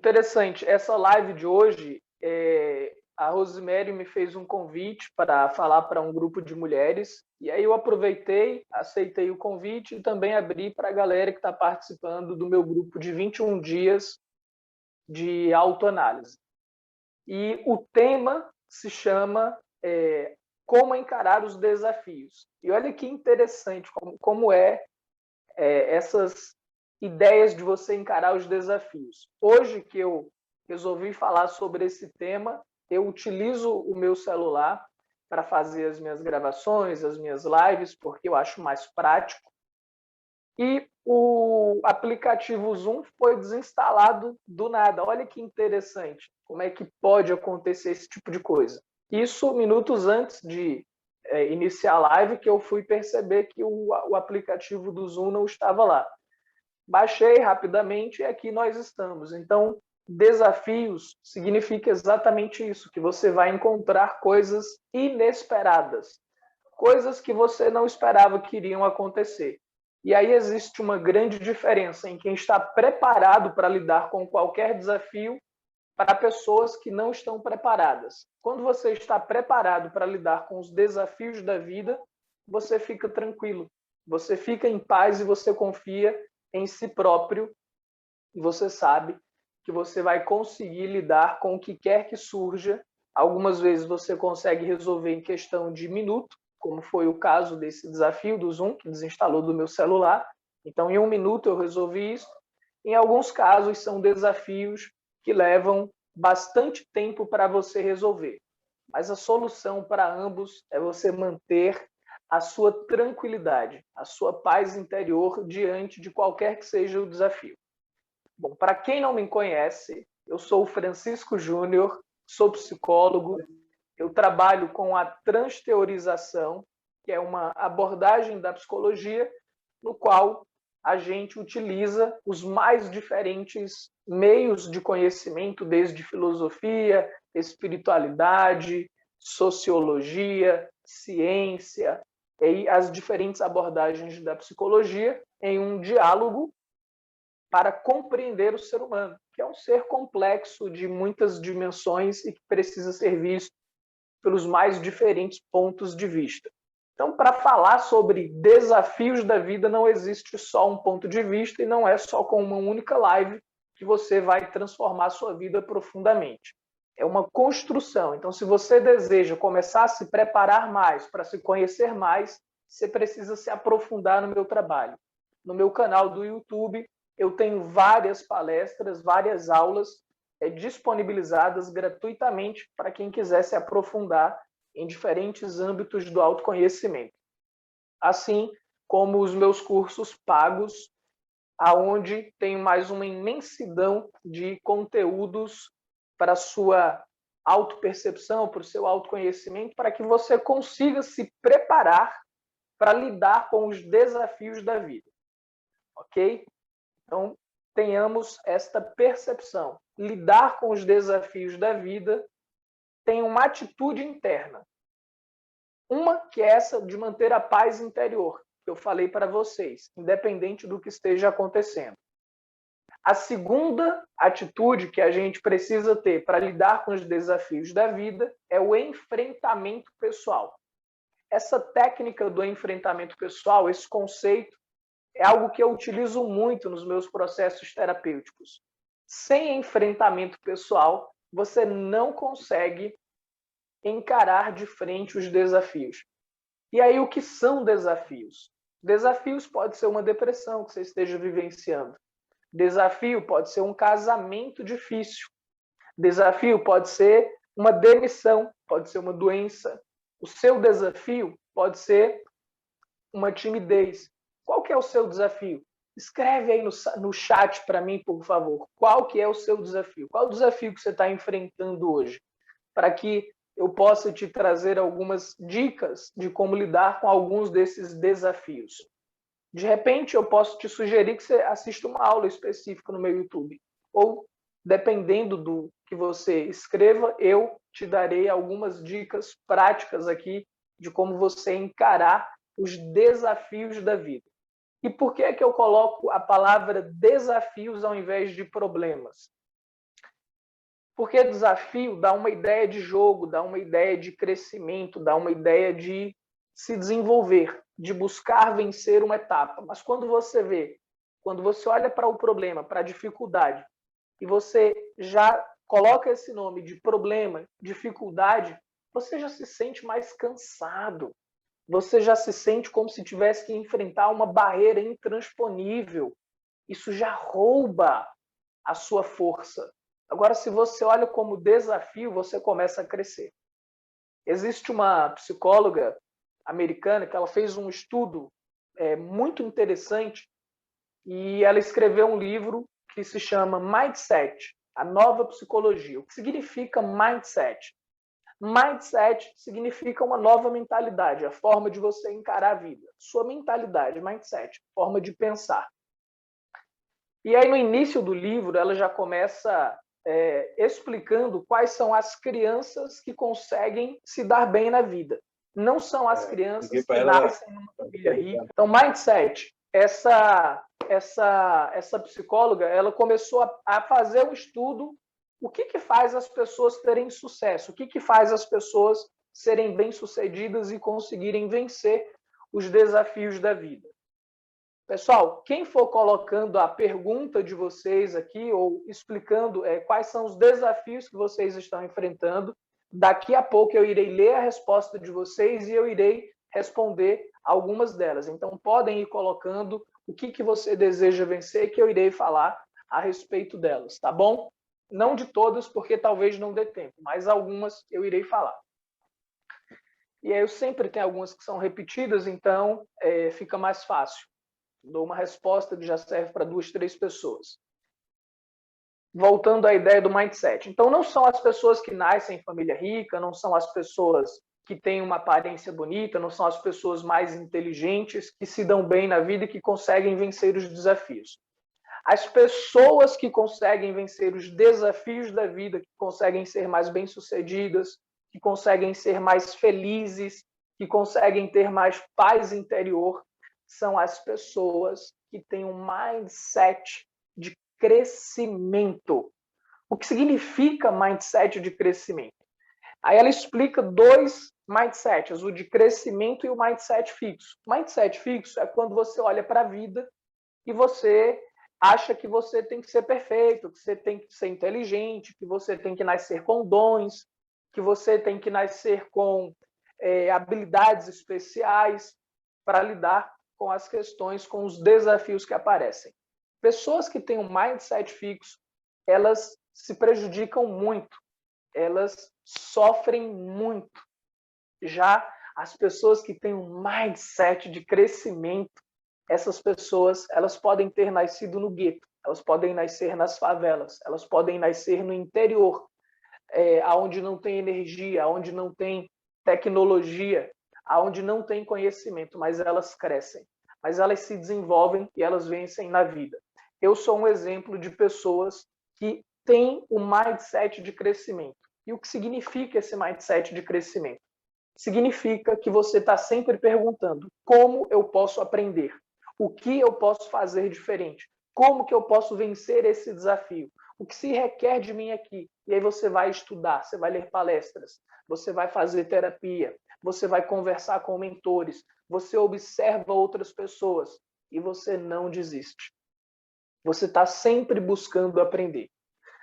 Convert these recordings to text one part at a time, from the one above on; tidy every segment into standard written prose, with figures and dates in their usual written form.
Interessante. Essa live de hoje, a Rosemary me fez um convite para falar para um grupo de mulheres, e aí eu aproveitei, aceitei o convite e também abri para a galera que está participando do meu grupo de 21 dias de autoanálise. E o tema se chama Como Encarar os Desafios. E olha que interessante como essas ideias de você encarar os desafios. Hoje que eu resolvi falar sobre esse tema, eu utilizo o meu celular para fazer as minhas gravações, as minhas lives, porque eu acho mais prático. E o aplicativo Zoom foi desinstalado do nada. Olha que interessante. Como é que pode acontecer esse tipo de coisa? Isso minutos antes de iniciar a live, que eu fui perceber que o aplicativo do Zoom não estava lá. Baixei rapidamente e aqui nós estamos. Então, desafios significa exatamente isso, que você vai encontrar coisas inesperadas, coisas que você não esperava que iriam acontecer. E aí existe uma grande diferença em quem está preparado para lidar com qualquer desafio para pessoas que não estão preparadas. Quando você está preparado para lidar com os desafios da vida, você fica tranquilo, você fica em paz e você confia em si próprio e você sabe que você vai conseguir lidar com o que quer que surja. Algumas vezes você consegue resolver em questão de minuto, como foi o caso desse desafio do Zoom, que desinstalou do meu celular. Então, em 1 minuto eu resolvi isso. Em alguns casos, são desafios que levam bastante tempo para você resolver. Mas a solução para ambos é você manter a sua tranquilidade, a sua paz interior diante de qualquer que seja o desafio. Bom, para quem não me conhece, eu sou o Francisco Júnior, sou psicólogo, eu trabalho com a transteorização, que é uma abordagem da psicologia no qual a gente utiliza os mais diferentes meios de conhecimento, desde filosofia, espiritualidade, sociologia, ciência, e as diferentes abordagens da psicologia em um diálogo para compreender o ser humano, que é um ser complexo de muitas dimensões e que precisa ser visto pelos mais diferentes pontos de vista. Então, para falar sobre desafios da vida, não existe só um ponto de vista e não é só com uma única live que você vai transformar a sua vida profundamente. É uma construção. Então, se você deseja começar a se preparar mais, para se conhecer mais, você precisa se aprofundar no meu trabalho. No meu canal do YouTube, eu tenho várias palestras, várias aulas disponibilizadas gratuitamente para quem quiser se aprofundar em diferentes âmbitos do autoconhecimento. Assim como os meus cursos pagos, aonde tem mais uma imensidão de conteúdos para a sua autopercepção, para o seu autoconhecimento, para que você consiga se preparar para lidar com os desafios da vida. Ok? Então, tenhamos esta percepção. Lidar com os desafios da vida tem uma atitude interna. Uma que é essa de manter a paz interior, que eu falei para vocês, independente do que esteja acontecendo. A segunda atitude que a gente precisa ter para lidar com os desafios da vida é o enfrentamento pessoal. Essa técnica do enfrentamento pessoal, esse conceito, é algo que eu utilizo muito nos meus processos terapêuticos. Sem enfrentamento pessoal, você não consegue encarar de frente os desafios. E aí, o que são desafios? Desafios pode ser uma depressão que você esteja vivenciando. Desafio pode ser um casamento difícil. Desafio pode ser uma demissão, pode ser uma doença. O seu desafio pode ser uma timidez. Qual que é o seu desafio? Escreve aí no chat para mim, por favor. Qual que é o seu desafio? Qual o desafio que você está enfrentando hoje? Para que eu possa te trazer algumas dicas de como lidar com alguns desses desafios. De repente, eu posso te sugerir que você assista uma aula específica no meu YouTube. Ou, dependendo do que você escreva, eu te darei algumas dicas práticas aqui de como você encarar os desafios da vida. E por que é que eu coloco a palavra desafios ao invés de problemas? Porque desafio dá uma ideia de jogo, dá uma ideia de crescimento, dá uma ideia de se desenvolver, de buscar vencer uma etapa. Mas quando você olha para o problema, para a dificuldade, e você já coloca esse nome de problema, dificuldade, você já se sente mais cansado. Você já se sente como se tivesse que enfrentar uma barreira intransponível. Isso já rouba a sua força. Agora, se você olha como desafio, você começa a crescer. Existe uma psicóloga americana que ela fez um estudo muito interessante e ela escreveu um livro que se chama Mindset, a nova psicologia. O que significa mindset? Mindset significa uma nova mentalidade, a forma de você encarar a vida. Sua mentalidade, mindset, forma de pensar. E aí, no início do livro, ela já começa explicando quais são as crianças que conseguem se dar bem na vida. Não são as crianças que nascem numa família rica. Então, mindset, essa psicóloga, ela começou a fazer um estudo. O que faz as pessoas terem sucesso? O que faz as pessoas serem bem-sucedidas e conseguirem vencer os desafios da vida? Pessoal, quem for colocando a pergunta de vocês aqui ou explicando quais são os desafios que vocês estão enfrentando, daqui a pouco eu irei ler a resposta de vocês e eu irei responder algumas delas. Então, podem ir colocando o que você deseja vencer que eu irei falar a respeito delas, tá bom? Não de todas, porque talvez não dê tempo, mas algumas eu irei falar. E aí eu sempre tenho algumas que são repetidas, então fica mais fácil. Dou uma resposta que já serve para 2, 3 pessoas. Voltando à ideia do mindset. Então, não são as pessoas que nascem em família rica, não são as pessoas que têm uma aparência bonita, não são as pessoas mais inteligentes que se dão bem na vida e que conseguem vencer os desafios. As pessoas que conseguem vencer os desafios da vida, que conseguem ser mais bem-sucedidas, que conseguem ser mais felizes, que conseguem ter mais paz interior, são as pessoas que têm um mindset de crescimento. O que significa mindset de crescimento? Aí ela explica 2 mindsets, o de crescimento e o mindset fixo. Mindset fixo é quando você olha para a vida e você acha que você tem que ser perfeito, que você tem que ser inteligente, que você tem que nascer com dons, que você tem que nascer com habilidades especiais para lidar com as questões, com os desafios que aparecem. Pessoas que têm um mindset fixo, elas se prejudicam muito, elas sofrem muito. Já as pessoas que têm um mindset de crescimento, essas pessoas, elas podem ter nascido no gueto, elas podem nascer nas favelas, elas podem nascer no interior, onde não tem energia, onde não tem tecnologia, onde não tem conhecimento, mas elas crescem, mas elas se desenvolvem e elas vencem na vida. Eu sou um exemplo de pessoas que têm um mindset de crescimento. E o que significa esse mindset de crescimento? Significa que você está sempre perguntando como eu posso aprender, o que eu posso fazer diferente, como que eu posso vencer esse desafio, o que se requer de mim aqui. E aí você vai estudar, você vai ler palestras, você vai fazer terapia, você vai conversar com mentores, você observa outras pessoas e você não desiste. Você está sempre buscando aprender.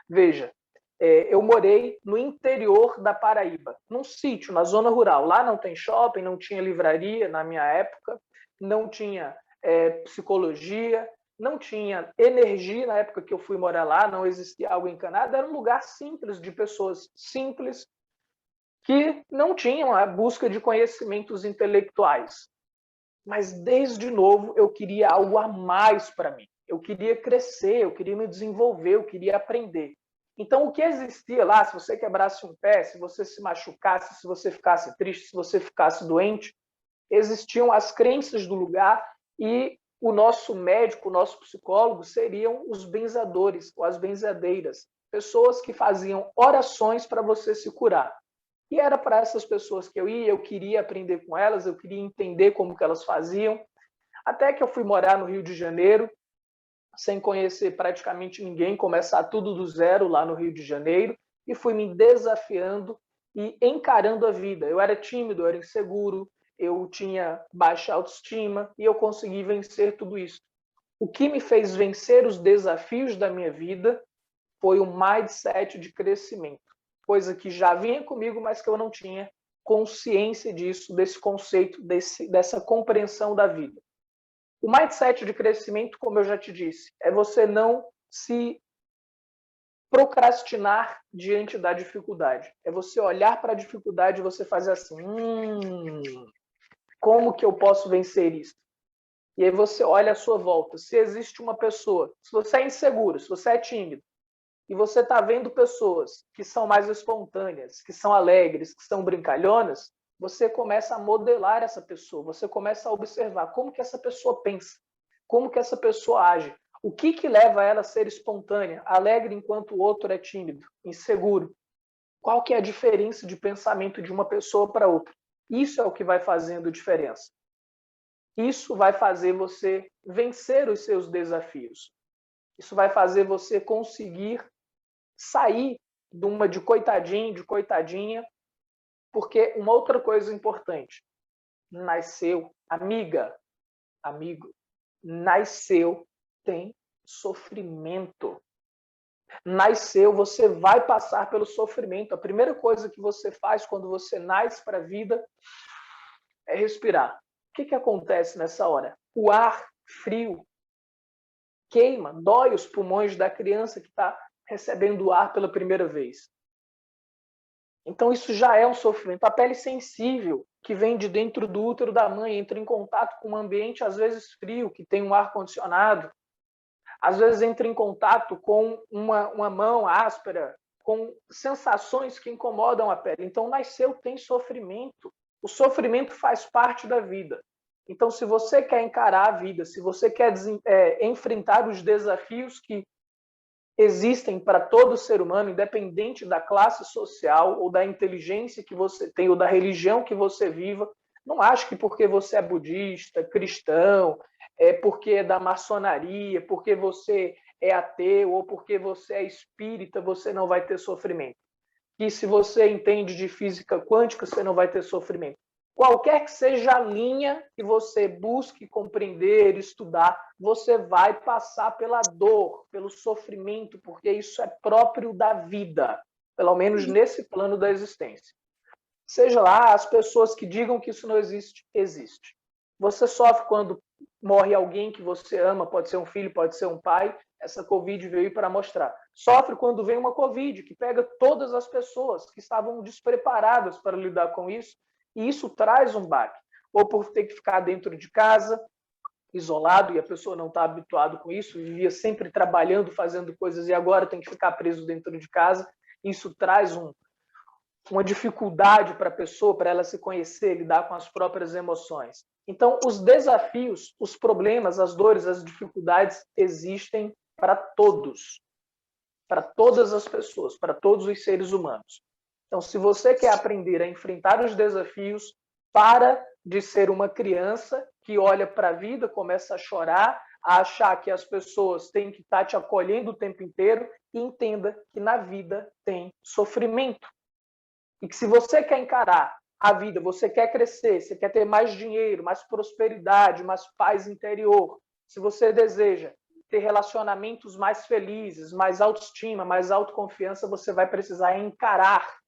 Veja, eu morei no interior da Paraíba, num sítio, na zona rural. Lá não tem shopping, não tinha livraria na minha época, não tinha psicologia, não tinha energia na época que eu fui morar lá, não existia água encanada. Era um lugar simples, de pessoas simples, que não tinham a busca de conhecimentos intelectuais. Mas desde novo eu queria algo a mais para mim. Eu queria crescer, eu queria me desenvolver, eu queria aprender. Então, o que existia lá, se você quebrasse um pé, se você se machucasse, se você ficasse triste, se você ficasse doente, existiam as crenças do lugar e o nosso médico, o nosso psicólogo seriam os benzadores ou as benzadeiras, pessoas que faziam orações para você se curar. E era para essas pessoas que eu ia, eu queria aprender com elas, eu queria entender como que elas faziam, até que eu fui morar no Rio de Janeiro, sem conhecer praticamente ninguém, começar tudo do zero lá no Rio de Janeiro, e fui me desafiando e encarando a vida. Eu era tímido, eu era inseguro, eu tinha baixa autoestima e eu consegui vencer tudo isso. O que me fez vencer os desafios da minha vida foi um mindset de crescimento, coisa que já vinha comigo, mas que eu não tinha consciência disso, desse conceito, dessa compreensão da vida. O mindset de crescimento, como eu já te disse, é você não se procrastinar diante da dificuldade. É você olhar para a dificuldade e você fazer assim, como que eu posso vencer isso? E aí você olha à sua volta. Se existe uma pessoa, se você é inseguro, se você é tímido, e você está vendo pessoas que são mais espontâneas, que são alegres, que são brincalhonas, você começa a modelar essa pessoa, você começa a observar como que essa pessoa pensa, como que essa pessoa age, o que que leva ela a ser espontânea, alegre enquanto o outro é tímido, inseguro. Qual que é a diferença de pensamento de uma pessoa para outra? Isso é o que vai fazendo diferença. Isso vai fazer você vencer os seus desafios. Isso vai fazer você conseguir sair de coitadinho, de coitadinha, porque uma outra coisa importante, nasceu, amigo, nasceu, tem sofrimento. Nasceu, você vai passar pelo sofrimento. A primeira coisa que você faz quando você nasce para a vida é respirar. O que acontece nessa hora? O ar frio queima, dói os pulmões da criança que está recebendo o ar pela primeira vez. Então isso já é um sofrimento. A pele sensível, que vem de dentro do útero da mãe, entra em contato com um ambiente às vezes frio, que tem um ar-condicionado, às vezes entra em contato com uma mão áspera, com sensações que incomodam a pele. Então nasceu tem sofrimento. O sofrimento faz parte da vida. Então, se você quer encarar a vida, se você quer enfrentar os desafios que existem para todo ser humano, independente da classe social ou da inteligência que você tem ou da religião que você viva, não acho que porque você é budista, cristão, porque é da maçonaria, porque você é ateu ou porque você é espírita, você não vai ter sofrimento. E se você entende de física quântica, você não vai ter sofrimento. Qualquer que seja a linha que você busque compreender, estudar, você vai passar pela dor, pelo sofrimento, porque isso é próprio da vida, pelo menos nesse plano da existência. Seja lá, as pessoas que digam que isso não existe, existe. Você sofre quando morre alguém que você ama, pode ser um filho, pode ser um pai, essa Covid veio para mostrar. Sofre quando vem uma Covid, que pega todas as pessoas que estavam despreparadas para lidar com isso, e isso traz um baque. Ou por ter que ficar dentro de casa, isolado, e a pessoa não está habituada com isso, vivia sempre trabalhando, fazendo coisas, e agora tem que ficar preso dentro de casa. Isso traz uma dificuldade para a pessoa, para ela se conhecer, lidar com as próprias emoções. Então, os desafios, os problemas, as dores, as dificuldades existem para todos, para todas as pessoas, para todos os seres humanos. Então, se você quer aprender a enfrentar os desafios, para de ser uma criança que olha para a vida, começa a chorar, a achar que as pessoas têm que estar te acolhendo o tempo inteiro e entenda que na vida tem sofrimento. E que se você quer encarar a vida, você quer crescer, você quer ter mais dinheiro, mais prosperidade, mais paz interior, se você deseja ter relacionamentos mais felizes, mais autoestima, mais autoconfiança, você vai precisar encarar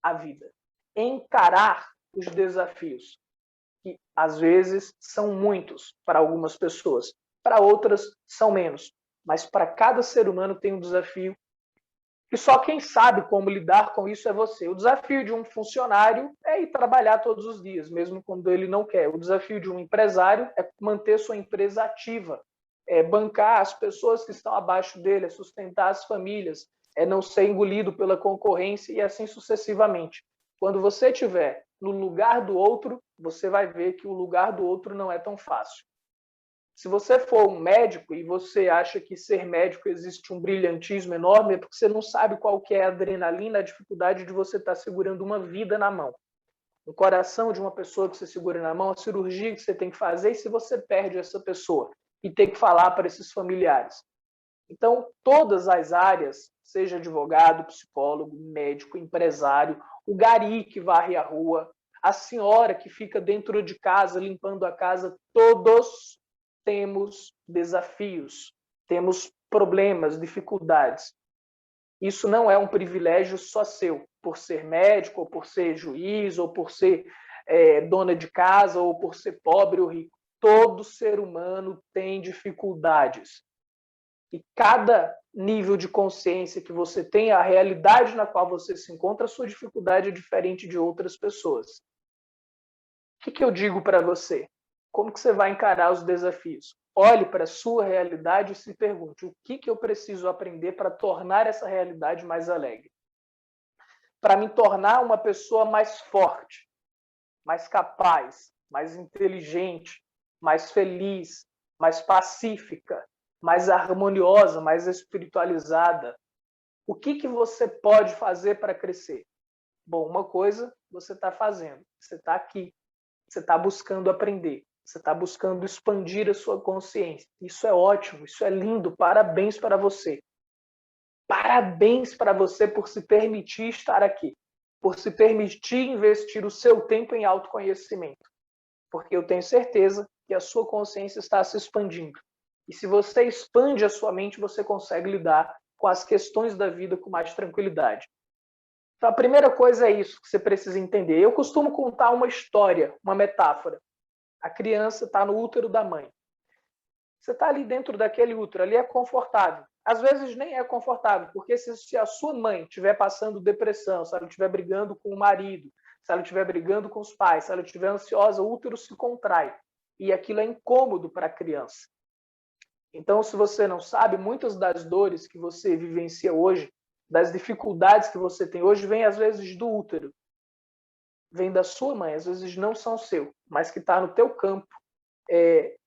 a vida, encarar os desafios, que às vezes são muitos para algumas pessoas, para outras são menos, mas para cada ser humano tem um desafio e só quem sabe como lidar com isso é você. O desafio de um funcionário é ir trabalhar todos os dias, mesmo quando ele não quer. O desafio de um empresário é manter sua empresa ativa, é bancar as pessoas que estão abaixo dele, é sustentar as famílias, é não ser engolido pela concorrência e assim sucessivamente. Quando você estiver no lugar do outro, você vai ver que o lugar do outro não é tão fácil. Se você for um médico e você acha que ser médico existe um brilhantismo enorme, é porque você não sabe qual que é a adrenalina, a dificuldade de você estar segurando uma vida na mão. O coração de uma pessoa que você segura na mão, a cirurgia que você tem que fazer, e se você perde essa pessoa e tem que falar para esses familiares. Então, todas as áreas, seja advogado, psicólogo, médico, empresário, o gari que varre a rua, a senhora que fica dentro de casa, limpando a casa, todos temos desafios, temos problemas, dificuldades. Isso não é um privilégio só seu, por ser médico, ou por ser juiz, ou por ser dona de casa, ou por ser pobre ou rico. Todo ser humano tem dificuldades. E cada nível de consciência que você tem, a realidade na qual você se encontra, a sua dificuldade é diferente de outras pessoas. O que eu digo para você? Como que você vai encarar os desafios? Olhe para a sua realidade e se pergunte: o que eu preciso aprender para tornar essa realidade mais alegre? Para me tornar uma pessoa mais forte, mais capaz, mais inteligente, mais feliz, mais pacífica, mais harmoniosa, mais espiritualizada. O que você pode fazer para crescer? Bom, uma coisa você está fazendo. Você está aqui. Você está buscando aprender. Você está buscando expandir a sua consciência. Isso é ótimo, isso é lindo. Parabéns para você. Parabéns para você por se permitir estar aqui. Por se permitir investir o seu tempo em autoconhecimento. Porque eu tenho certeza que a sua consciência está se expandindo. E se você expande a sua mente, você consegue lidar com as questões da vida com mais tranquilidade. Então, a primeira coisa é isso que você precisa entender. Eu costumo contar uma história, uma metáfora. A criança está no útero da mãe. Você está ali dentro daquele útero, ali é confortável. Às vezes nem é confortável, porque se a sua mãe estiver passando depressão, se ela estiver brigando com o marido, se ela estiver brigando com os pais, se ela estiver ansiosa, o útero se contrai. E aquilo é incômodo para a criança. Então, se você não sabe, muitas das dores que você vivencia hoje, das dificuldades que você tem hoje, vêm às vezes do útero. Vem da sua mãe, às vezes não são seu, mas que está no teu campo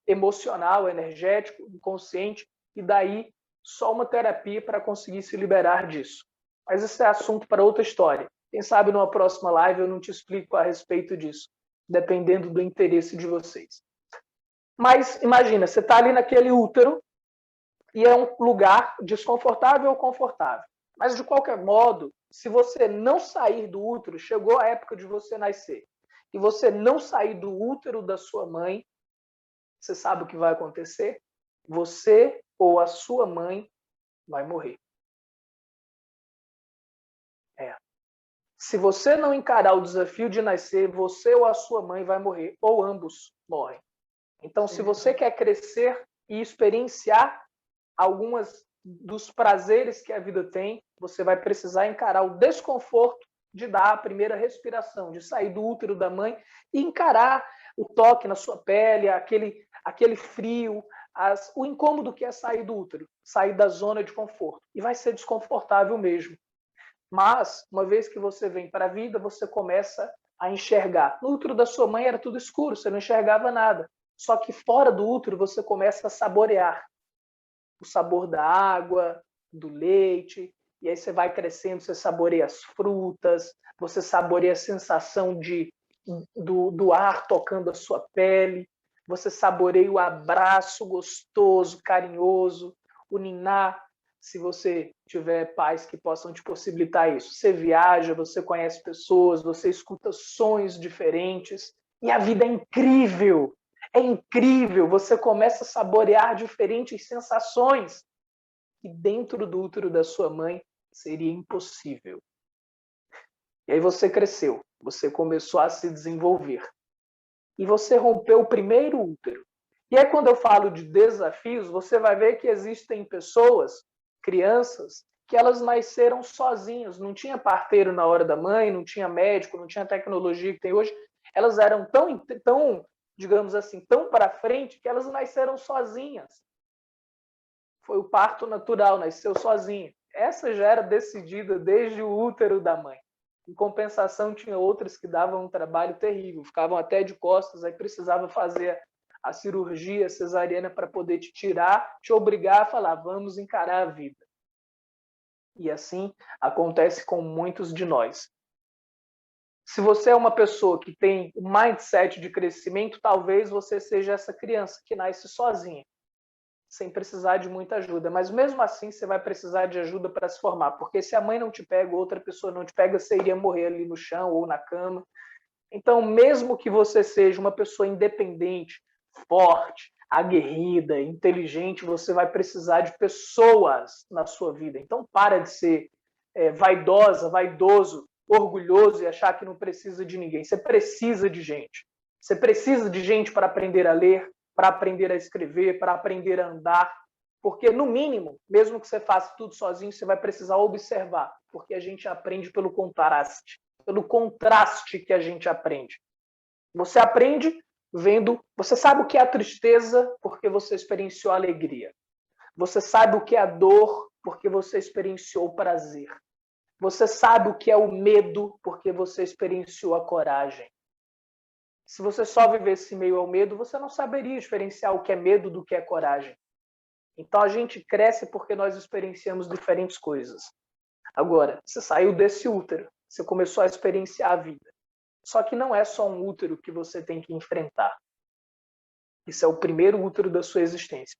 emocional, energético, inconsciente, e daí só uma terapia para conseguir se liberar disso. Mas isso é assunto para outra história. Quem sabe numa próxima live eu não te explico a respeito disso, dependendo do interesse de vocês. Mas imagina, você está ali naquele útero e é um lugar desconfortável ou confortável. Mas, de qualquer modo, se você não sair do útero, chegou a época de você nascer, e você não sair do útero da sua mãe, você sabe o que vai acontecer? Você ou a sua mãe vai morrer. Se você não encarar o desafio de nascer, você ou a sua mãe vai morrer, ou ambos morrem. Então, se você quer crescer e experienciar algumas dos prazeres que a vida tem, você vai precisar encarar o desconforto de dar a primeira respiração, de sair do útero da mãe e encarar o toque na sua pele, aquele frio, o incômodo que é sair do útero, sair da zona de conforto. E vai ser desconfortável mesmo. Mas, uma vez que você vem para a vida, você começa a enxergar. No útero da sua mãe era tudo escuro, você não enxergava nada. Só que fora do útero você começa a saborear o sabor da água, do leite, e aí você vai crescendo, você saboreia as frutas, você saboreia a sensação do ar tocando a sua pele, você saboreia o abraço gostoso, carinhoso, o ninar, se você tiver pais que possam te possibilitar isso. Você viaja, você conhece pessoas, você escuta sons diferentes, e a vida é incrível. É incrível, você começa a saborear diferentes sensações que dentro do útero da sua mãe seria impossível. E aí você cresceu, você começou a se desenvolver. E você rompeu o primeiro útero. E aí quando eu falo de desafios, você vai ver que existem pessoas, crianças, que elas nasceram sozinhas, não tinha parteiro na hora da mãe, não tinha médico, não tinha tecnologia que tem hoje. Elas eram tão digamos assim, tão para frente que elas nasceram sozinhas. Foi o parto natural, nasceu sozinha. Essa já era decidida desde o útero da mãe. Em compensação, tinha outras que davam um trabalho terrível, ficavam até de costas, aí precisava fazer a cirurgia cesariana para poder te tirar, te obrigar a falar, vamos encarar a vida. E assim acontece com muitos de nós. Se você é uma pessoa que tem um mindset de crescimento, talvez você seja essa criança que nasce sozinha. sem precisar de muita ajuda. Mas mesmo assim, você vai precisar de ajuda para se formar, porque se a mãe não te pega, outra pessoa não te pega, você iria morrer ali no chão ou na cama. Então, mesmo que você seja uma pessoa independente, forte, aguerrida, inteligente, você vai precisar de pessoas na sua vida. Então, para de ser vaidosa, vaidoso, orgulhoso e achar que não precisa de ninguém. Você precisa de gente. Você precisa de gente para aprender a ler, para aprender a escrever, para aprender a andar. Porque, no mínimo, mesmo que você faça tudo sozinho, você vai precisar observar. Porque a gente aprende pelo contraste. Pelo contraste que a gente aprende. Você aprende vendo... Você sabe o que é a tristeza porque você experienciou a alegria. Você sabe o que é a dor porque você experienciou o prazer. Você sabe o que é o medo porque você experienciou a coragem. Se você só vivesse meio ao medo, você não saberia diferenciar o que é medo do que é coragem. Então a gente cresce porque nós experienciamos diferentes coisas. Agora, você saiu desse útero, você começou a experienciar a vida. Só que não é só um útero que você tem que enfrentar. Isso é o primeiro útero da sua existência.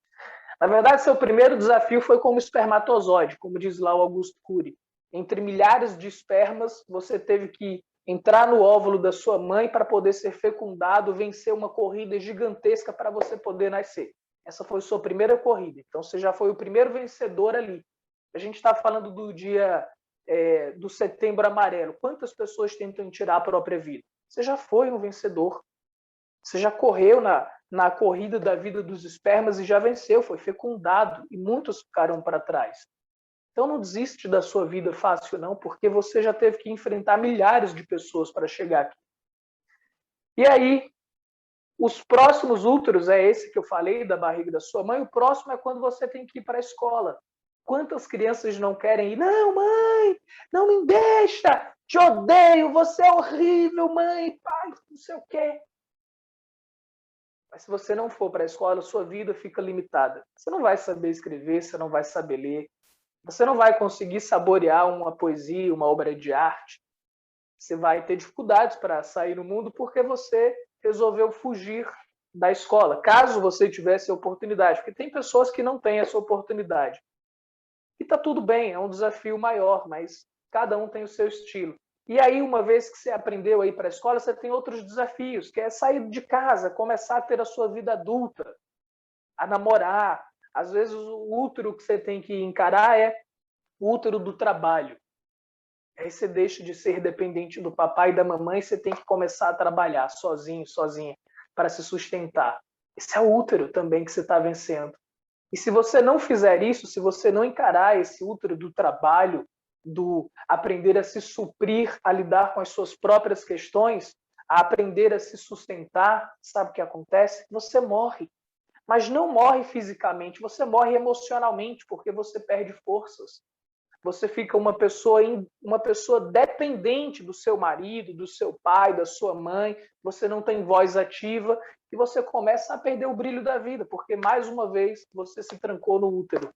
Na verdade, seu primeiro desafio foi como espermatozoide, como diz lá o Augusto Cury. Entre milhares de espermas, você teve que entrar no óvulo da sua mãe para poder ser fecundado, vencer uma corrida gigantesca para você poder nascer. Essa foi sua primeira corrida. Então, você já foi o primeiro vencedor ali. A gente está falando do dia do Setembro Amarelo. Quantas pessoas tentam tirar a própria vida? Você já foi um vencedor. Você já correu na corrida da vida dos espermas e já venceu, foi fecundado. E muitos ficaram para trás. Então não desiste da sua vida fácil, não, porque você já teve que enfrentar milhares de pessoas para chegar aqui. E aí, os próximos úteros, é esse que eu falei, da barriga da sua mãe, o próximo é quando você tem que ir para a escola. Quantas crianças não querem ir? Não, mãe, não me deixa, te odeio, você é horrível, mãe, pai, não sei o quê. Mas se você não for para a escola, sua vida fica limitada. Você não vai saber escrever, você não vai saber ler, você não vai conseguir saborear uma poesia, uma obra de arte. Você vai ter dificuldades para sair no mundo porque você resolveu fugir da escola, caso você tivesse a oportunidade. Porque tem pessoas que não têm essa oportunidade. E está tudo bem, é um desafio maior, mas cada um tem o seu estilo. E aí, uma vez que você aprendeu a ir para a escola, você tem outros desafios, que é sair de casa, começar a ter a sua vida adulta, a namorar. Às vezes, o útero que você tem que encarar é o útero do trabalho. Aí você deixa de ser dependente do papai e da mamãe, você tem que começar a trabalhar sozinho, sozinha, para se sustentar. Esse é o útero também que você está vencendo. E se você não fizer isso, se você não encarar esse útero do trabalho, do aprender a se suprir, a lidar com as suas próprias questões, a aprender a se sustentar, sabe o que acontece? Você morre. Mas não morre fisicamente, você morre emocionalmente, porque você perde forças. Você fica uma pessoa dependente do seu marido, do seu pai, da sua mãe, você não tem voz ativa e você começa a perder o brilho da vida, porque mais uma vez você se trancou no útero.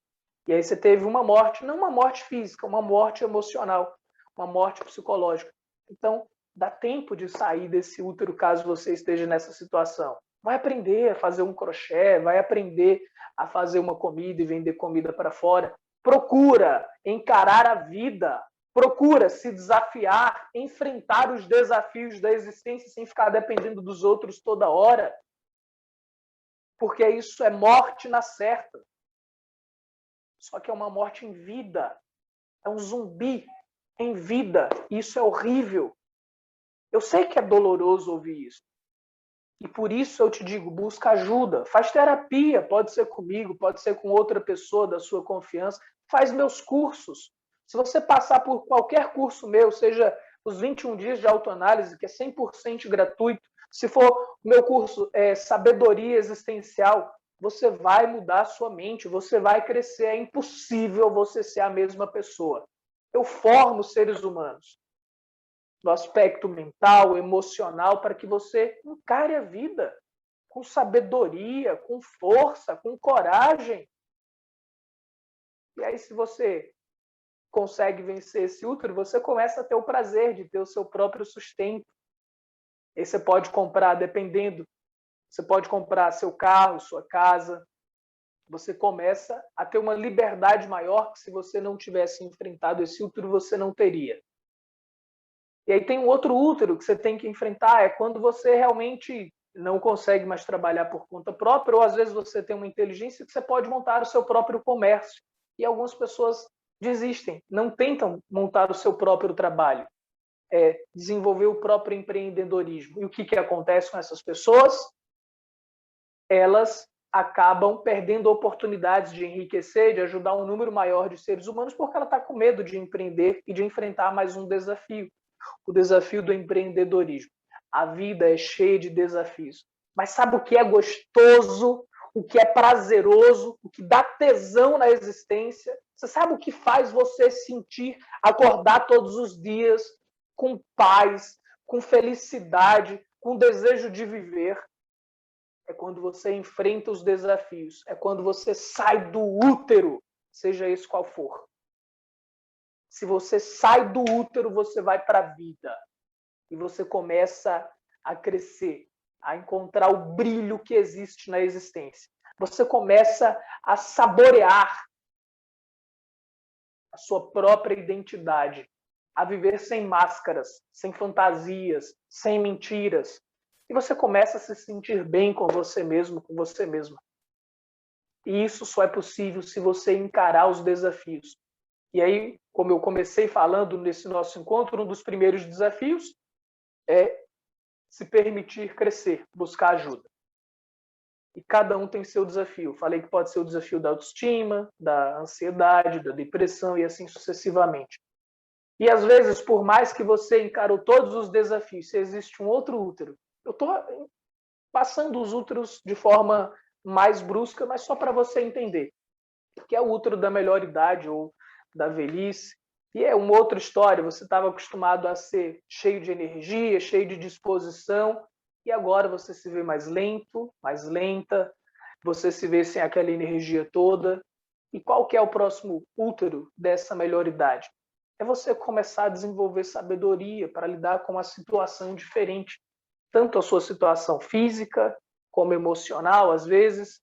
E aí você teve uma morte, não uma morte física, uma morte emocional, uma morte psicológica. Então, dá tempo de sair desse útero caso você esteja nessa situação. Vai aprender a fazer um crochê, vai aprender a fazer uma comida e vender comida para fora. Procura encarar a vida, procura se desafiar, enfrentar os desafios da existência sem ficar dependendo dos outros toda hora, porque isso é morte na certa. Só que é uma morte em vida, é um zumbi em vida, e isso é horrível. Eu sei que é doloroso ouvir isso, e por isso eu te digo, busca ajuda, faz terapia, pode ser comigo, pode ser com outra pessoa da sua confiança, faz meus cursos. Se você passar por qualquer curso meu, seja os 21 dias de autoanálise, que é 100% gratuito, se for o meu curso Sabedoria Existencial, você vai mudar a sua mente, você vai crescer, é impossível você ser a mesma pessoa. Eu formo seres humanos no aspecto mental, emocional, para que você encare a vida com sabedoria, com força, com coragem. E aí, se você consegue vencer esse útero, você começa a ter o prazer de ter o seu próprio sustento. Aí você pode comprar, dependendo, você pode comprar seu carro, sua casa, Você começa a ter uma liberdade maior que se você não tivesse enfrentado esse útero, você não teria. E aí tem um outro útero que você tem que enfrentar, é quando você realmente não consegue mais trabalhar por conta própria, ou às vezes você tem uma inteligência que você pode montar o seu próprio comércio. E algumas pessoas desistem, não tentam montar o seu próprio trabalho, desenvolver o próprio empreendedorismo. E o que acontece com essas pessoas? Elas acabam perdendo oportunidades de enriquecer, de ajudar um número maior de seres humanos, porque ela está com medo de empreender e de enfrentar mais um desafio, o desafio do empreendedorismo. A vida é cheia de desafios, mas sabe o que é gostoso, o que é prazeroso, o que dá tesão na existência? Você sabe o que faz você sentir, acordar todos os dias com paz, com felicidade, com desejo de viver? É quando você enfrenta os desafios, é quando você sai do útero, seja esse qual for. Se você sai do útero, você vai para a vida e você começa a crescer, a encontrar o brilho que existe na existência. Você começa a saborear a sua própria identidade, a viver sem máscaras, sem fantasias, sem mentiras. E você começa a se sentir bem com você mesmo, com você mesma. E isso só é possível se você encarar os desafios. E aí, como eu comecei falando nesse nosso encontro, um dos primeiros desafios é se permitir crescer, buscar ajuda. E cada um tem seu desafio. Falei que pode ser o desafio da autoestima, da ansiedade, da depressão e assim sucessivamente. E às vezes, por mais que você encarou todos os desafios, se existe um outro útero, eu estou passando os úteros de forma mais brusca, mas só para você entender, que é o útero da melhor idade ou da velhice. E é uma outra história, você estava acostumado a ser cheio de energia, cheio de disposição, e agora você se vê mais lento, mais lenta, você se vê sem aquela energia toda. E qual que é o próximo útero dessa melhor idade? É você começar a desenvolver sabedoria para lidar com uma situação diferente, tanto a sua situação física como emocional, às vezes.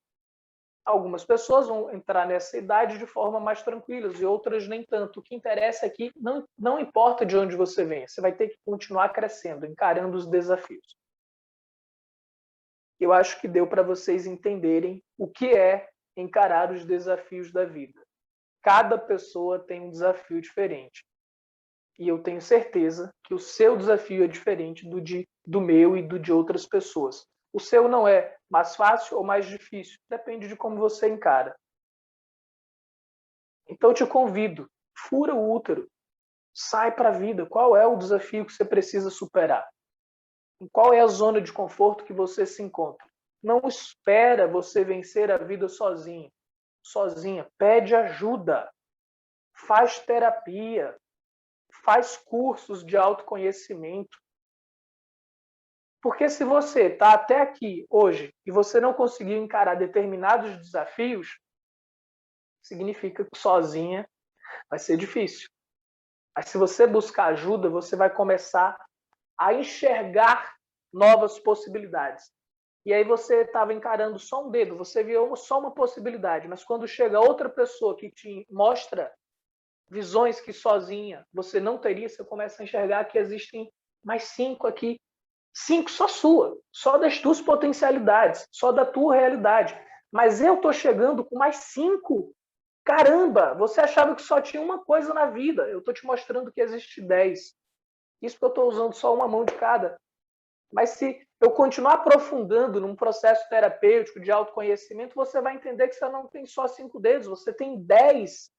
Algumas pessoas vão entrar nessa idade de forma mais tranquila e outras nem tanto. O que interessa é que não importa de onde você venha, você vai ter que continuar crescendo, encarando os desafios. Eu acho que deu para vocês entenderem o que é encarar os desafios da vida. Cada pessoa tem um desafio diferente. E eu tenho certeza que o seu desafio é diferente do meu e do de outras pessoas. O seu não é mais fácil ou mais difícil, depende de como você encara. Então eu te convido, fura o útero, sai para a vida. Qual é o desafio que você precisa superar? Em qual é a zona de conforto que você se encontra? Não espera você vencer a vida sozinho, sozinha. Pede ajuda, faz terapia, faz cursos de autoconhecimento. Porque se você está até aqui hoje e você não conseguiu encarar determinados desafios, significa que sozinha vai ser difícil. Mas se você buscar ajuda, você vai começar a enxergar novas possibilidades. E aí você estava encarando só um dedo, você viu só uma possibilidade, mas quando chega outra pessoa que te mostra visões que sozinha você não teria, você começa a enxergar que existem mais 5 aqui. 5 só sua, só das tuas potencialidades, só da tua realidade. Mas eu estou chegando com mais 5. Caramba, você achava que só tinha uma coisa na vida. Eu estou te mostrando que existe 10. Isso que eu estou usando só uma mão de cada. Mas se eu continuar aprofundando num processo terapêutico de autoconhecimento, você vai entender que você não tem só 5 dedos, você tem 10.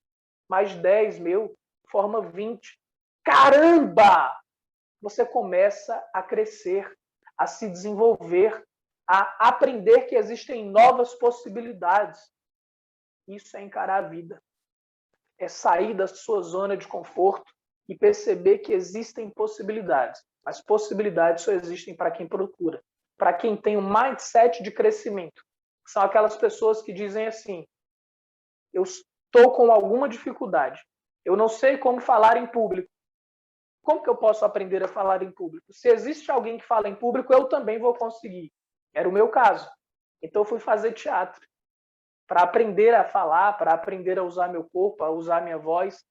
Mais 10 meu, forma 20. Caramba! Você começa a crescer, a se desenvolver, a aprender que existem novas possibilidades. Isso é encarar a vida. É sair da sua zona de conforto e perceber que existem possibilidades. Mas possibilidades só existem para quem procura, para quem tem um mindset de crescimento. São aquelas pessoas que dizem assim: eu estou com alguma dificuldade, eu não sei como falar em público. Como que eu posso aprender a falar em público? Se existe alguém que fala em público, eu também vou conseguir. Era o meu caso. Então eu fui fazer teatro. para aprender a falar, para aprender a usar meu corpo, a usar minha voz.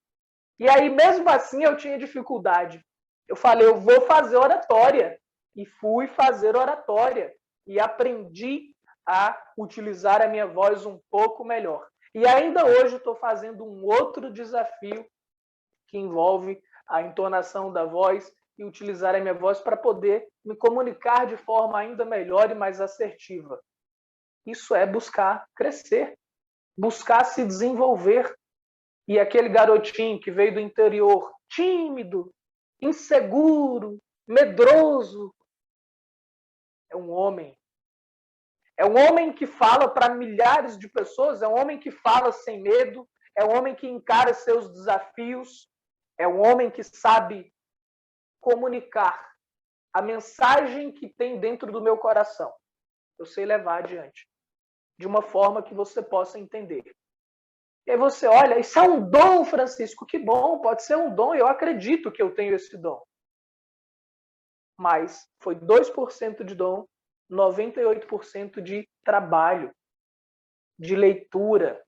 E aí, mesmo assim, eu tinha dificuldade. Eu falei, eu vou fazer oratória. E fui fazer oratória. E aprendi a utilizar a minha voz um pouco melhor. E ainda hoje estou fazendo um outro desafio que envolve a entonação da voz e utilizar a minha voz para poder me comunicar de forma ainda melhor e mais assertiva. Isso é buscar crescer, buscar se desenvolver. E aquele garotinho que veio do interior, tímido, inseguro, medroso, é um homem. É um homem que fala para milhares de pessoas, é um homem que fala sem medo, é um homem que encara seus desafios, é um homem que sabe comunicar a mensagem que tem dentro do meu coração. Eu sei levar adiante, de uma forma que você possa entender. E aí você olha, isso é um dom, Francisco, que bom, pode ser um dom, eu acredito que eu tenho esse dom. Mas foi 2% de dom, 98% de trabalho, de leitura,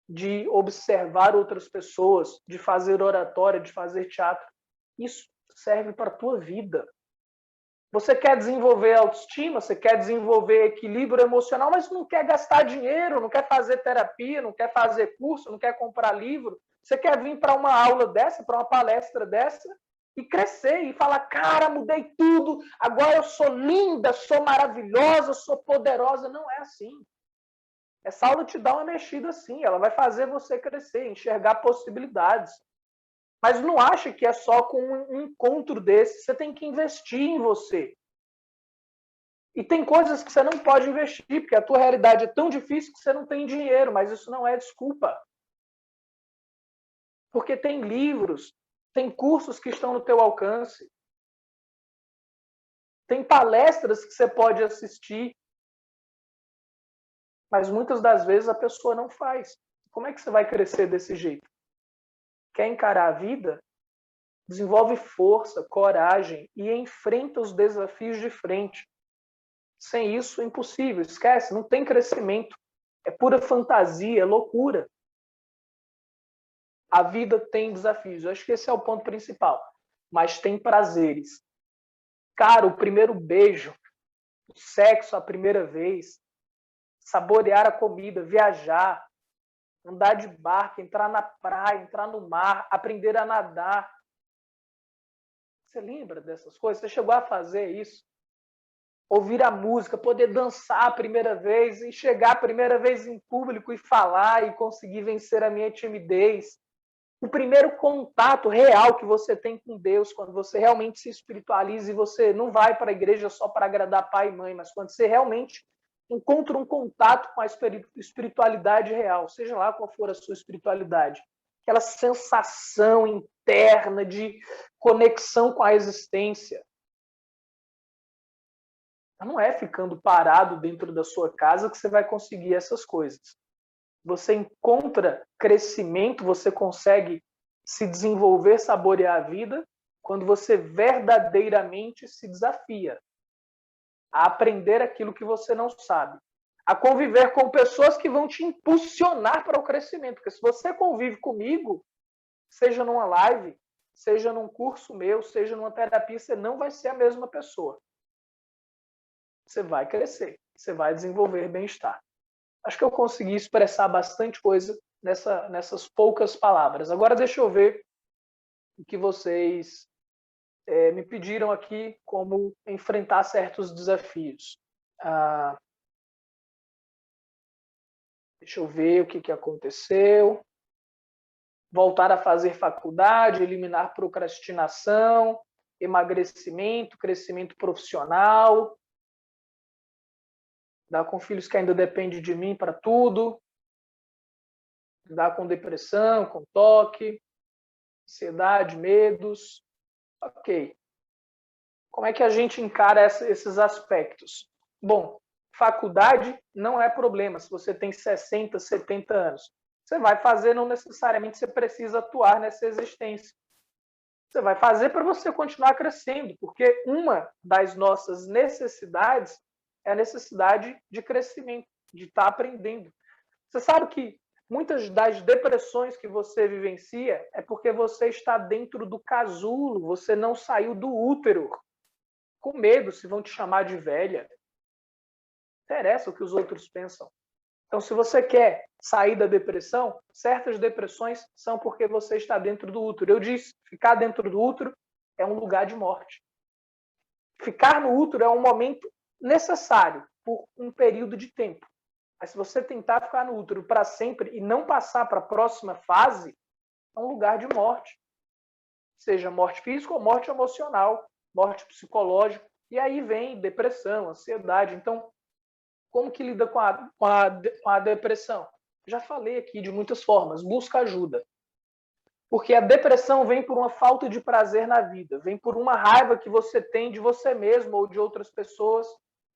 de observar outras pessoas, de fazer oratória, de fazer teatro. Isso serve para a tua vida. Você quer desenvolver autoestima, você quer desenvolver equilíbrio emocional, mas não quer gastar dinheiro, não quer fazer terapia, não quer fazer curso, não quer comprar livro. Você quer vir para uma aula dessa, para uma palestra dessa e crescer e falar, cara, mudei tudo, agora eu sou linda, sou maravilhosa, sou poderosa. Não é assim. Essa aula te dá uma mexida assim, ela vai fazer você crescer, enxergar possibilidades. Mas não acha que é só com um encontro desse. Você tem que investir em você. E tem coisas que você não pode investir, porque a tua realidade é tão difícil que você não tem dinheiro, mas isso não é desculpa. Porque tem livros, tem cursos que estão no teu alcance. Tem palestras que você pode assistir. Mas muitas das vezes a pessoa não faz. Como é que você vai crescer desse jeito? Quer encarar a vida? Desenvolve força, coragem e enfrenta os desafios de frente. Sem isso, é impossível. Esquece, não tem crescimento. É pura fantasia, é loucura. A vida tem desafios. Eu acho que esse é o ponto principal. Mas tem prazeres. Cara, o primeiro beijo, o sexo a primeira vez, saborear a comida, viajar, andar de barco, entrar na praia, entrar no mar, aprender a nadar. Você lembra dessas coisas? Você chegou a fazer isso? Ouvir a música, poder dançar a primeira vez e chegar a primeira vez em público e falar e conseguir vencer a minha timidez. O primeiro contato real que você tem com Deus, quando você realmente se espiritualiza e você não vai para a igreja só para agradar pai e mãe, mas quando você realmente encontra um contato com a espiritualidade real, seja lá qual for a sua espiritualidade. Aquela sensação interna de conexão com a existência. Não é ficando parado dentro da sua casa que você vai conseguir essas coisas. Você encontra crescimento, você consegue se desenvolver, saborear a vida, quando você verdadeiramente se desafia a aprender aquilo que você não sabe, a conviver com pessoas que vão te impulsionar para o crescimento. Porque se você convive comigo, seja numa live, seja num curso meu, seja numa terapia, você não vai ser a mesma pessoa. Você vai crescer, você vai desenvolver bem-estar. Acho que eu consegui expressar bastante coisa nessas poucas palavras. Agora deixa eu ver o que vocês me pediram aqui, como enfrentar certos desafios. Deixa eu ver o que aconteceu. Voltar a fazer faculdade, eliminar procrastinação, emagrecimento, crescimento profissional, lidar com filhos que ainda dependem de mim para tudo, lidar com depressão, com toque, ansiedade, medos. Ok. Como é que a gente encara esses aspectos? Bom, faculdade não é problema se você tem 60, 70 anos. Você vai fazer, não necessariamente você precisa atuar nessa existência. Você vai fazer para você continuar crescendo, porque uma das nossas necessidades é a necessidade de crescimento, de estar aprendendo. Você sabe que muitas das depressões que você vivencia é porque você está dentro do casulo, você não saiu do útero. Com medo, se vão te chamar de velha. Não interessa o que os outros pensam. Então, se você quer sair da depressão, certas depressões são porque você está dentro do útero. Eu disse, ficar dentro do útero é um lugar de morte. Ficar no útero é um momento necessário por um período de tempo. Mas se você tentar ficar no útero para sempre e não passar para a próxima fase, é um lugar de morte. Seja morte física ou morte emocional, morte psicológica. E aí vem depressão, ansiedade. Então, como que lida com a depressão? Já falei aqui de muitas formas. Busca ajuda. Porque a depressão vem por uma falta de prazer na vida. Vem por uma raiva que você tem de você mesmo ou de outras pessoas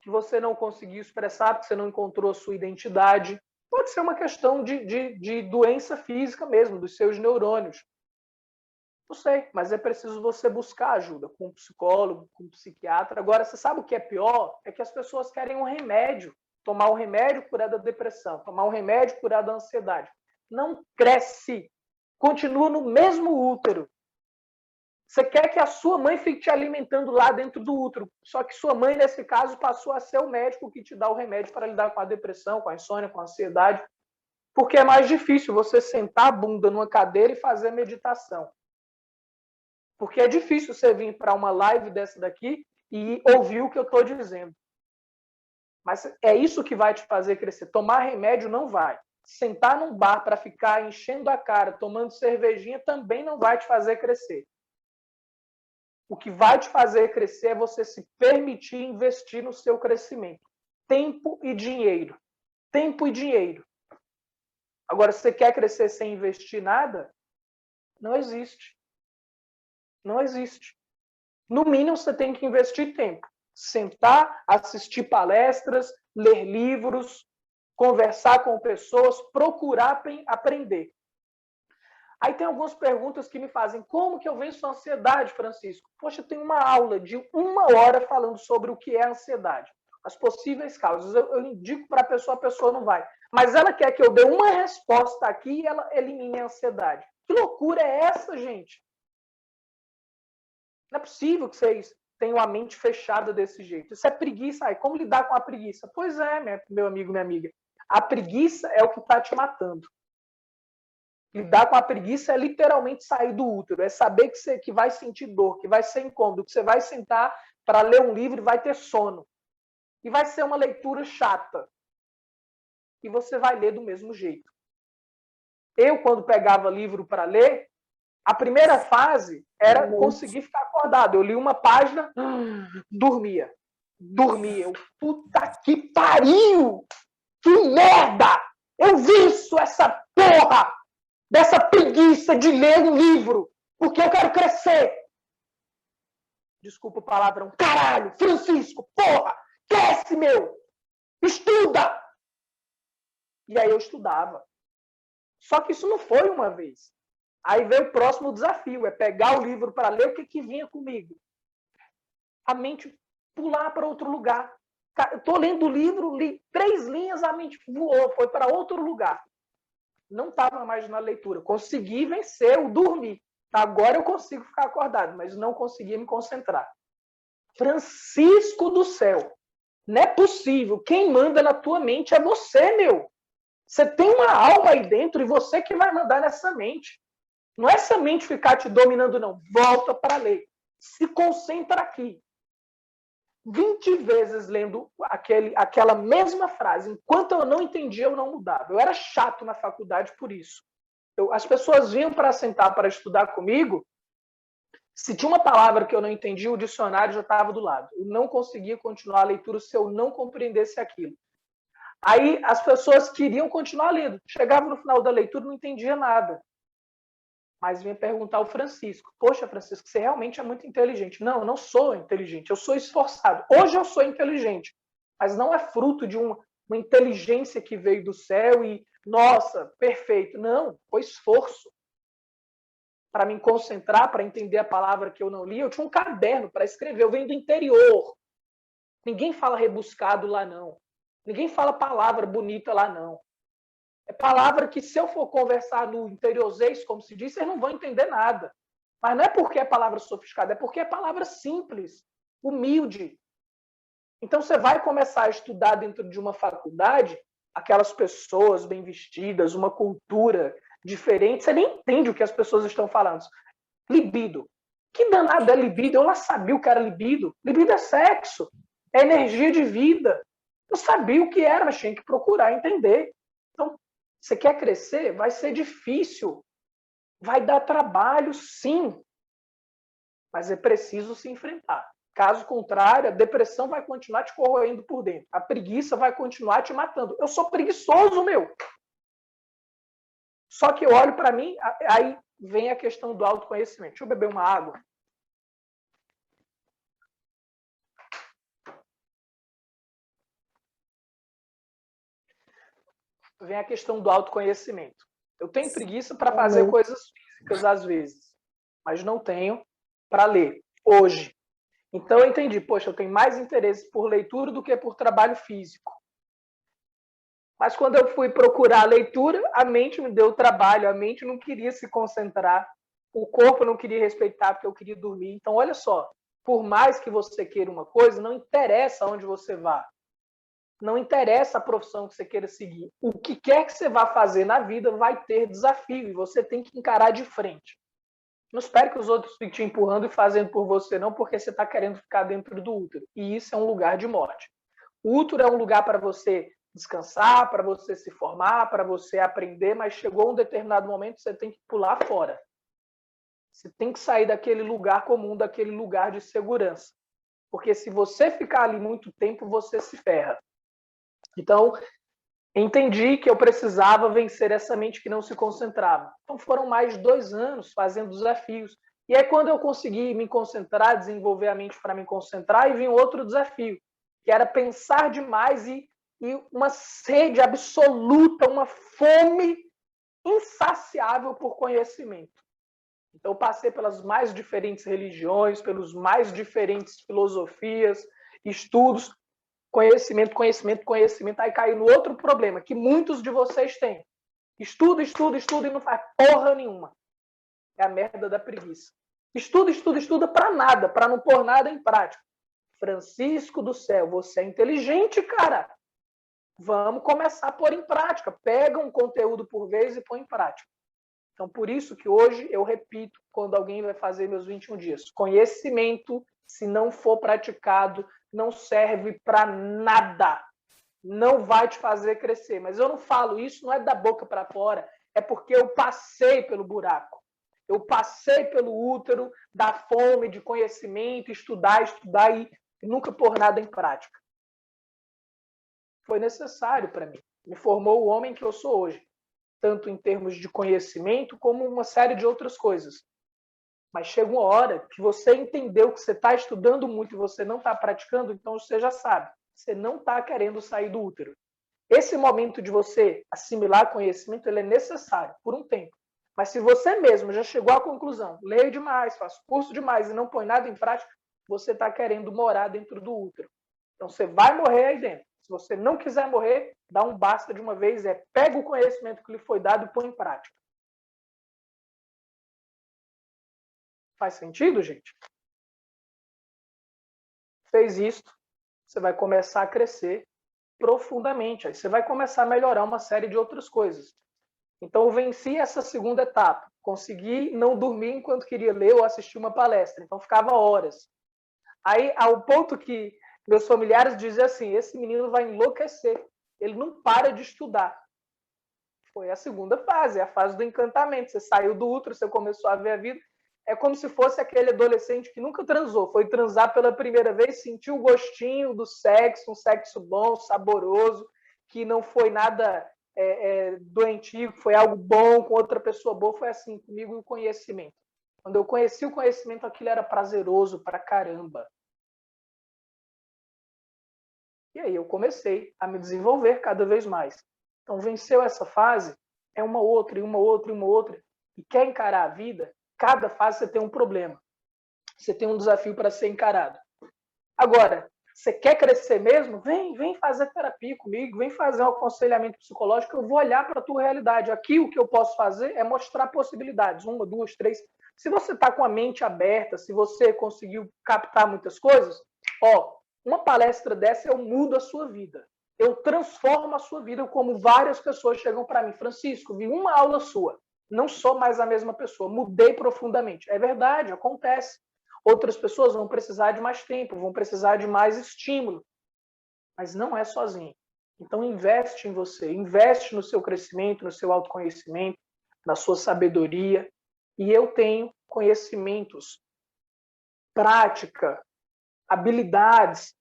que você não conseguiu expressar porque você não encontrou a sua identidade. Pode ser uma questão de doença física mesmo, dos seus neurônios. Não sei, mas é preciso você buscar ajuda com um psicólogo, com um psiquiatra. Agora, você sabe o que é pior? É que as pessoas querem um remédio. Tomar um remédio curar da depressão, tomar um remédio curar da ansiedade. Não cresce. Continua no mesmo útero. Você quer que a sua mãe fique te alimentando lá dentro do útero. Só que sua mãe, nesse caso, passou a ser o médico que te dá o remédio para lidar com a depressão, com a insônia, com a ansiedade. Porque é mais difícil você sentar a bunda numa cadeira e fazer meditação. Porque é difícil você vir para uma live dessa daqui e ouvir o que eu estou dizendo. Mas é isso que vai te fazer crescer. Tomar remédio não vai. Sentar num bar para ficar enchendo a cara, tomando cervejinha, também não vai te fazer crescer. O que vai te fazer crescer é você se permitir investir no seu crescimento. Tempo e dinheiro. Tempo e dinheiro. Agora, se você quer crescer sem investir nada, não existe. Não existe. No mínimo, você tem que investir tempo. Sentar, assistir palestras, ler livros, conversar com pessoas, procurar aprender. Aí tem algumas perguntas que me fazem, como que eu venço a ansiedade, Francisco? Poxa, tem uma aula de 1 hora falando sobre o que é ansiedade, as possíveis causas. Eu indico para a pessoa não vai. Mas ela quer que eu dê uma resposta aqui e ela elimine a ansiedade. Que loucura é essa, gente? Não é possível que vocês tenham a mente fechada desse jeito. Isso é preguiça. Ai, como lidar com a preguiça? Pois é, meu amigo, minha amiga. A preguiça é o que está te matando. Lidar com a preguiça é literalmente sair do útero. É saber que vai sentir dor, que vai ser incômodo, que você vai sentar para ler um livro e vai ter sono. E vai ser uma leitura chata. E você vai ler do mesmo jeito. Eu, quando pegava livro para ler, a primeira fase era conseguir ficar acordado. Eu li uma página, dormia. Eu, puta que pariu! Que merda! Eu venço essa porra dessa preguiça de ler um livro, porque eu quero crescer. Desculpa o palavrão. Caralho, Francisco, porra! Cresce, meu! Estuda! E aí eu estudava. Só que isso não foi uma vez. Aí veio o próximo desafio, é pegar o livro para ler, o que vinha comigo? A mente pular para outro lugar. Estou lendo o livro, li 3 linhas, a mente voou, foi para outro lugar. Não estava mais na leitura. Consegui vencer o dormir. Agora eu consigo ficar acordado, mas não conseguia me concentrar. Francisco do céu, não é possível. Quem manda na tua mente é você, meu. Você tem uma alma aí dentro e você que vai mandar nessa mente. Não é essa mente ficar te dominando, não. Volta para ler. Se concentra aqui. 20 vezes lendo aquela mesma frase. Enquanto eu não entendia, eu não mudava. Eu era chato na faculdade por isso. As pessoas vinham para sentar para estudar comigo. Se tinha uma palavra que eu não entendia, o dicionário já estava do lado. Eu não conseguia continuar a leitura se eu não compreendesse aquilo. Aí as pessoas queriam continuar lendo. Chegava no final da leitura e não entendia nada. Mas vinha perguntar ao Francisco. Poxa, Francisco, você realmente é muito inteligente. Não, eu não sou inteligente, eu sou esforçado. Hoje eu sou inteligente, mas não é fruto de uma inteligência que veio do céu e, nossa, perfeito. Não, foi esforço. Para me concentrar, para entender a palavra que eu não li, eu tinha um caderno para escrever. Eu venho do interior. Ninguém fala rebuscado lá, não. Ninguém fala palavra bonita lá, não. É palavra que, se eu for conversar no interiorês, como se diz, vocês não vão entender nada. Mas não é porque é palavra sofisticada, é porque é palavra simples, humilde. Então, você vai começar a estudar dentro de uma faculdade, aquelas pessoas bem vestidas, uma cultura diferente, você nem entende o que as pessoas estão falando. Libido. Que danado é libido? Eu lá sabia o que era libido. Libido é sexo, é energia de vida. Eu sabia o que era, mas tinha que procurar entender. Então, você quer crescer? Vai ser difícil. Vai dar trabalho, sim. Mas é preciso se enfrentar. Caso contrário, a depressão vai continuar te corroendo por dentro. A preguiça vai continuar te matando. Eu sou preguiçoso, meu. Só que eu olho para mim, aí vem a questão do autoconhecimento. Deixa eu beber uma água. Vem a questão do autoconhecimento. Eu tenho preguiça para fazer coisas físicas às vezes, mas não tenho para ler hoje. Então eu entendi, poxa, eu tenho mais interesse por leitura do que por trabalho físico. Mas quando eu fui procurar a leitura, a mente me deu trabalho, a mente não queria se concentrar, o corpo não queria respeitar porque eu queria dormir. Então olha só, por mais que você queira uma coisa, não interessa onde você vá. Não interessa a profissão que você queira seguir. O que quer que você vá fazer na vida vai ter desafio e você tem que encarar de frente. Não espere que os outros fiquem te empurrando e fazendo por você, não, porque você está querendo ficar dentro do útero. E isso é um lugar de morte. O útero é um lugar para você descansar, para você se formar, para você aprender, mas chegou um determinado momento que você tem que pular fora. Você tem que sair daquele lugar comum, daquele lugar de segurança. Porque se você ficar ali muito tempo, você se ferra. Então, entendi que eu precisava vencer essa mente que não se concentrava. Então, foram mais de 2 anos fazendo desafios. E aí, quando eu consegui me concentrar, desenvolver a mente para me concentrar, e vinha outro desafio, que era pensar demais e uma sede absoluta, uma fome insaciável por conhecimento. Então, eu passei pelas mais diferentes religiões, pelos mais diferentes filosofias, estudos, conhecimento, conhecimento, conhecimento, aí caiu no outro problema que muitos de vocês têm. Estuda, estuda, estuda e não faz porra nenhuma. É a merda da preguiça. Estuda, estuda, estuda para nada, para não pôr nada em prática. Francisco do céu, você é inteligente, cara. Vamos começar a pôr em prática. Pega um conteúdo por vez e põe em prática. Então, por isso que hoje eu repito, quando alguém vai fazer meus 21 dias, conhecimento, se não for praticado, não serve para nada. Não vai te fazer crescer. Mas eu não falo isso, não é da boca para fora, é porque eu passei pelo buraco. Eu passei pelo útero da fome de conhecimento, estudar e nunca pôr nada em prática. Foi necessário para mim. Me formou o homem que eu sou hoje, tanto em termos de conhecimento como uma série de outras coisas. Mas chega uma hora que você entendeu que você está estudando muito e você não está praticando, então você já sabe, você não está querendo sair do útero. Esse momento de você assimilar conhecimento, ele é necessário por um tempo. Mas se você mesmo já chegou à conclusão, leio demais, faço curso demais e não põe nada em prática, você está querendo morar dentro do útero. Então você vai morrer aí dentro. Se você não quiser morrer, dá um basta de uma vez, pega o conhecimento que lhe foi dado e põe em prática. Faz sentido, gente? Fez isso, você vai começar a crescer profundamente. Aí você vai começar a melhorar uma série de outras coisas. Então, eu venci essa segunda etapa. Consegui não dormir enquanto queria ler ou assistir uma palestra. Então, ficava horas. Aí, ao ponto que meus familiares diziam assim, esse menino vai enlouquecer. Ele não para de estudar. Foi a segunda fase, a fase do encantamento. Você saiu do útero, você começou a ver a vida. É como se fosse aquele adolescente que nunca transou, foi transar pela primeira vez, sentiu o gostinho do sexo, um sexo bom, saboroso, que não foi nada doentio, foi algo bom com outra pessoa boa. Foi assim comigo e o conhecimento. Quando eu conheci o conhecimento, aquilo era prazeroso pra caramba. E aí eu comecei a me desenvolver cada vez mais. Então, venceu essa fase, é uma outra, e uma outra, e uma outra. E quer encarar a vida, cada fase você tem um problema. Você tem um desafio para ser encarado. Agora, Você quer crescer mesmo? Vem fazer terapia comigo, vem fazer um aconselhamento psicológico, eu vou olhar para a tua realidade. Aqui o que eu posso fazer é mostrar possibilidades, 1, 2, 3. Se você está com a mente aberta, se você conseguiu captar muitas coisas, uma palestra dessa eu mudo a sua vida. Eu transformo a sua vida, como várias pessoas chegam para mim. Francisco, vi uma aula sua, não sou mais a mesma pessoa, mudei profundamente. É verdade, acontece. Outras pessoas vão precisar de mais tempo, vão precisar de mais estímulo, mas não é sozinho. Então, investe em você, investe no seu crescimento, no seu autoconhecimento, na sua sabedoria. E eu tenho conhecimentos, prática, habilidades,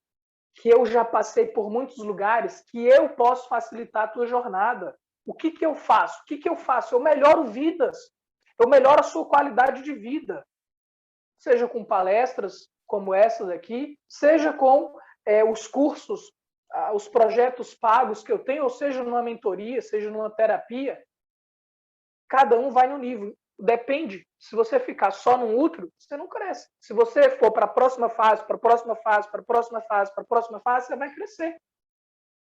que eu já passei por muitos lugares, que eu posso facilitar a tua jornada. O que eu faço? O que eu faço? Eu melhoro vidas, eu melhoro a sua qualidade de vida. Seja com palestras como essa daqui, seja com os cursos, os projetos pagos que eu tenho, ou seja numa mentoria, seja numa terapia. Cada um vai no nível. Depende. Se você ficar só num útero, você não cresce. Se você for para a próxima fase, para a próxima fase, para a próxima fase, para a próxima fase, você vai crescer.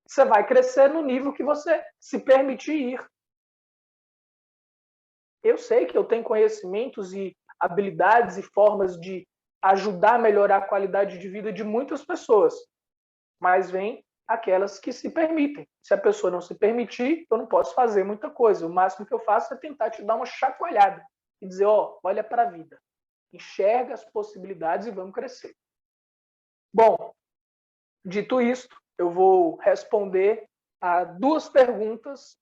Você vai crescer no nível que você se permitir ir. Eu sei que eu tenho conhecimentos e habilidades e formas de ajudar a melhorar a qualidade de vida de muitas pessoas, mas vem aquelas que se permitem. Se a pessoa não se permitir, eu não posso fazer muita coisa. O máximo que eu faço é tentar te dar uma chacoalhada e dizer, olha para a vida, enxerga as possibilidades e vamos crescer. Bom, dito isto, eu vou responder a 2 perguntas,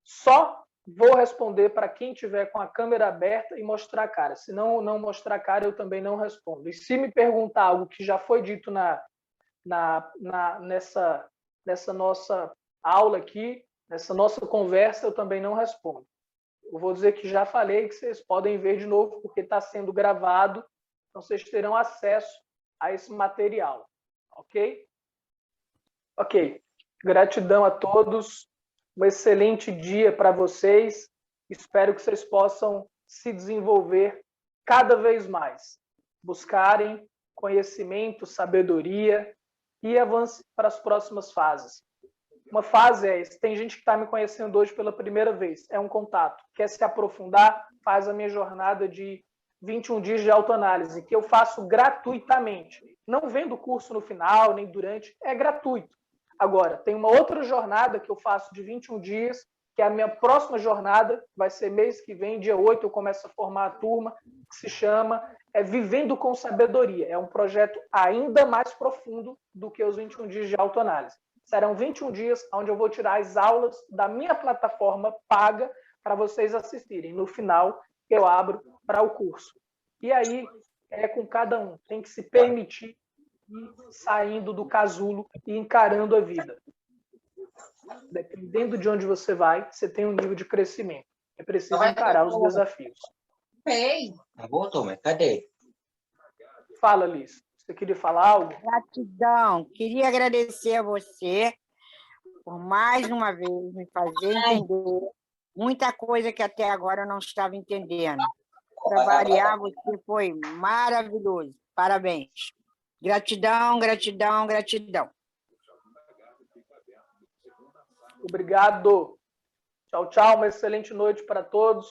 só vou responder para quem tiver com a câmera aberta e mostrar a cara. Se não mostrar a cara, eu também não respondo. E se me perguntar algo que já foi dito nessa nossa aula aqui, nessa nossa conversa, eu também não respondo. Eu vou dizer que já falei, que vocês podem ver de novo, porque está sendo gravado, então vocês terão acesso a esse material. Ok? Ok. Gratidão a todos. Um excelente dia para vocês. Espero que vocês possam se desenvolver cada vez mais. Buscarem conhecimento, sabedoria e avance para as próximas fases. Uma fase é essa. Tem gente que está me conhecendo hoje pela primeira vez. É um contato. Quer se aprofundar? Faz a minha jornada de 21 dias de autoanálise, que eu faço gratuitamente. Não vendo curso no final, nem durante. É gratuito. Agora, tem uma outra jornada que eu faço de 21 dias, que é a minha próxima jornada, vai ser mês que vem, dia 8, eu começo a formar a turma, que se chama Vivendo com Sabedoria. É um projeto ainda mais profundo do que os 21 dias de autoanálise. Serão 21 dias onde eu vou tirar as aulas da minha plataforma paga para vocês assistirem. No final, eu abro para o curso. E aí, é com cada um. Tem que se permitir ir saindo do casulo e encarando a vida. Dependendo de onde você vai, você tem um nível de crescimento. É preciso encarar os desafios. Voltou, mas cadê? Fala, Liz. Você queria falar algo? Gratidão. Queria agradecer a você por mais uma vez me fazer entender muita coisa que até agora eu não estava entendendo. Para variar, você foi maravilhoso. Parabéns. Gratidão, gratidão, gratidão. Obrigado. Tchau, tchau. Uma excelente noite para todos.